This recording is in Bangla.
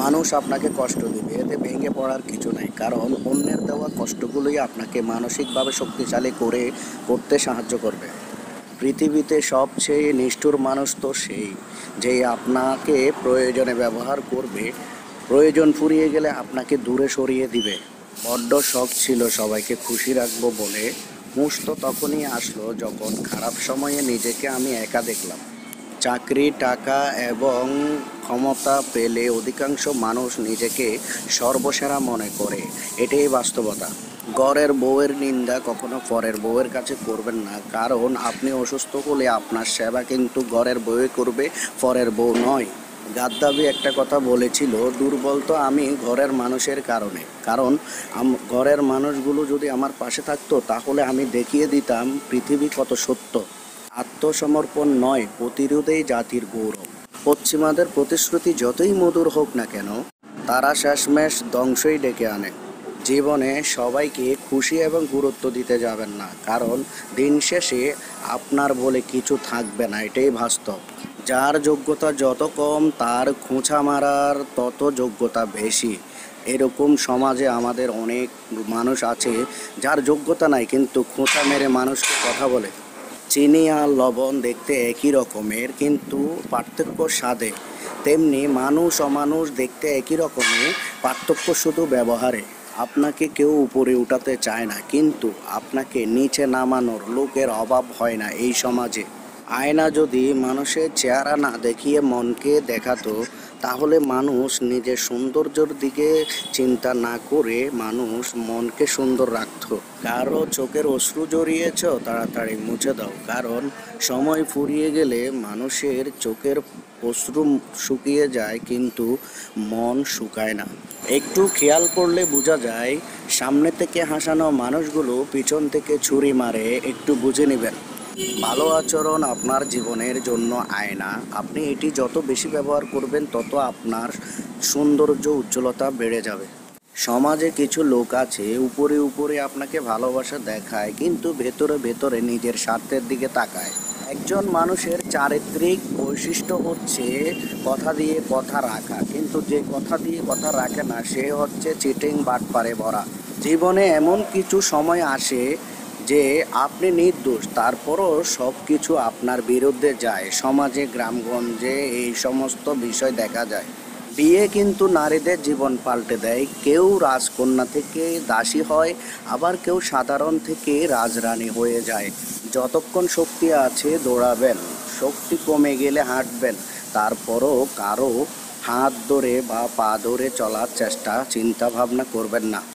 মানুষ আপনাকে কষ্ট দিবে, এতে ভেঙে পড়ার কিছু নাই, কারণ অন্যের দেওয়া কষ্টগুলোই আপনাকে মানসিকভাবে শক্তিশালী করতে সাহায্য করবে। পৃথিবীতে সবচেয়ে নিষ্ঠুর মানুষ তো সেই, যে আপনাকে প্রয়োজনে ব্যবহার করবে, প্রয়োজন ফুরিয়ে গেলে আপনাকে দূরে সরিয়ে দিবে। বড্ড শখ ছিল সবাইকে খুশি রাখবো বলে। হুঁশ তো তখনই আসলো যখন খারাপ সময়ে নিজেকে আমি একা দেখলাম। চাকরি, টাকা এবং ক্ষমতা পেলে অধিকাংশ মানুষ নিজেকে সর্বসেরা মনে করে। এটাই বাস্তবতা। ঘরের বউয়ের নিন্দা কখনো পরের বউয়ের কাছে করবেন না, কারণ আপনি অসুস্থ হলে আপনার সেবা কিন্তু ঘরের বউয়ে করবে, পরের বউ নয়। গাদ্দাফি একটা কথা বলেছিল, দুর্বল তো আমি ঘরের মানুষের কারণে, কারণ ঘরের মানুষগুলো যদি আমার পাশে থাকতো তাহলে আমি দেখিয়ে দিতাম পৃথিবী কত সত্য। আত্মসমর্পণ নয়, প্রতিরোধেই জাতির গৌরব। পশ্চিমাদের প্রতিশ্রুতি যতই মধুর হোক না কেন, তারা শেষমেশ ধ্বংসই ডেকে আনে। জীবনে সবাইকে খুশি এবং গুরুত্ব দিতে যাবেন না, কারণ দিন শেষে আপনার বলে কিছু থাকবে না, এটাই বাস্তব। যার যোগ্যতা যত কম তার খোঁচা মারার তত যোগ্যতা বেশি। এরকম সমাজে আমাদের অনেক মানুষ আছে যার যোগ্যতা নাই কিন্তু খোঁচা মেরে মানুষকে কথা বলে। চিনি আর লবণ দেখতে একই রকমের, কিন্তু পার্থক্য স্বাদে। তেমনি মানুষ অমানুষ দেখতে একই রকমের, পার্থক্য শুধু ব্যবহারে। আপনাকে কেউ উপরে উঠাতে চায় না, কিন্তু আপনাকে নিচে নামানোর লোকের অভাব হয় না এই সমাজে। আয়না যদি মানুষের চেহারা না দেখিয়ে মনকে দেখাতো, তাহলে মানুষ নিজের সৌন্দর্যের দিকে চিন্তা না করে মানুষ মনকে সুন্দর রাখতো। কারো চোখের অশ্রু জড়িয়েছ, তাড়াতাড়ি মুছে দাও, কারণ সময় ফুরিয়ে গেলে মানুষের চোখের অশ্রু শুকিয়ে যায় কিন্তু মন শুকায় না। একটু খেয়াল করলে বোঝা যায়, সামনে থেকে হাসানো মানুষগুলো পিছন থেকে ছুরি মারে, একটু বুঝে নেবেন। ভালো আচরণ আপনার জীবনের জন্য আয়না। আপনি এটি যত বেশি ব্যবহার করবেন তত আপনার সৌন্দর্য উজ্জ্বলতা বেড়ে যাবে। সমাজে কিছু লোক আছে উপরে উপরে আপনাকে ভালোবাসা দেখায়, কিন্তু ভেতরে ভেতরে নিজের স্বার্থের দিকে তাকায়। একজন মানুষের চারিত্রিক বৈশিষ্ট্য হচ্ছে কথা দিয়ে কথা রাখা, কিন্তু যে কথা দিয়ে কথা রাখে না সে হচ্ছে চিটিং বাটপারে ভরা। জীবনে এমন কিছু সময় আসে যে আপনি নির্দোষ, তারপরও সব কিছু আপনার বিরুদ্ধে যায়। সমাজে, গ্রামগঞ্জে এই সমস্ত বিষয় দেখা যায়। বিয়ে কিন্তু নারীদের জীবন পাল্টে দেয়। কেউ রাজকন্যা থেকে দাসী হয়, আবার কেউ সাধারণ থেকে রাজরানী হয়ে যায়। যতক্ষণ শক্তি আছে দৌড়াবেন, শক্তি কমে গেলে হাঁটবেন। তারপরও কারো হাত ধরে বা পা ধরে চলার চিন্তা ভাবনা করবেন না।